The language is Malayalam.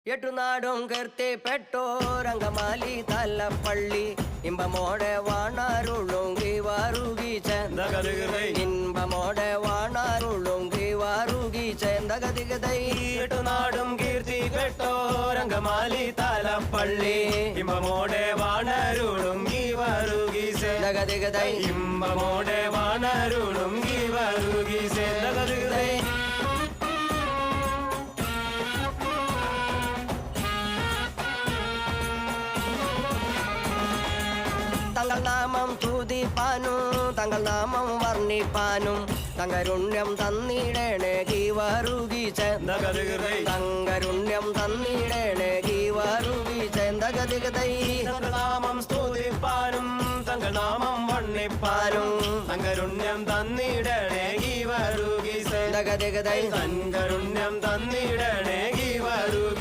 എട്ടുനാടും കീർത്തിപ്പെട്ടോരംഗമാലി തലപ്പള്ളി ഇമ്പമോടെ വാണാരുളുങ്കി വാറുകി ഇമ്പമോടെ വാണാരുളുങ്കി വാറുകി ചേന്തകതികതൈ എട്ടുനാടും കീർത്തിപ്പെട്ടോരംഗമാലി തലപ്പള്ളി ഇമ്പമോടെ വാണരുളുങ്കി വാറുകി ചേന്തകതികതൈ ഇമ്പമോടെ വാണരുളുങ്കി വാറുകി ചേന്തകതികതൈ തങ്ങൾ നാമം തുതിപ്പാനും തങ്ങൾ നാമം വർണ്ണിപ്പാനും തങ്കരുണ്യം തന്നിടേണേ ഗീവാറുകി തങ്കരുണ്യം തന്നിടേണേ ഗീവാറുകി ചേന്തകതികതൈ നാമം സ്തുതിപ്പാനും തങ്ങൾ നാമം വണ്ണിപ്പാനും തങ്കരുണ്യം തന്നിടണേ ഗീവരുകി ചേന്തകതികതൈ തങ്കരുണ്യം തന്നിടണേ ഗീവരുകി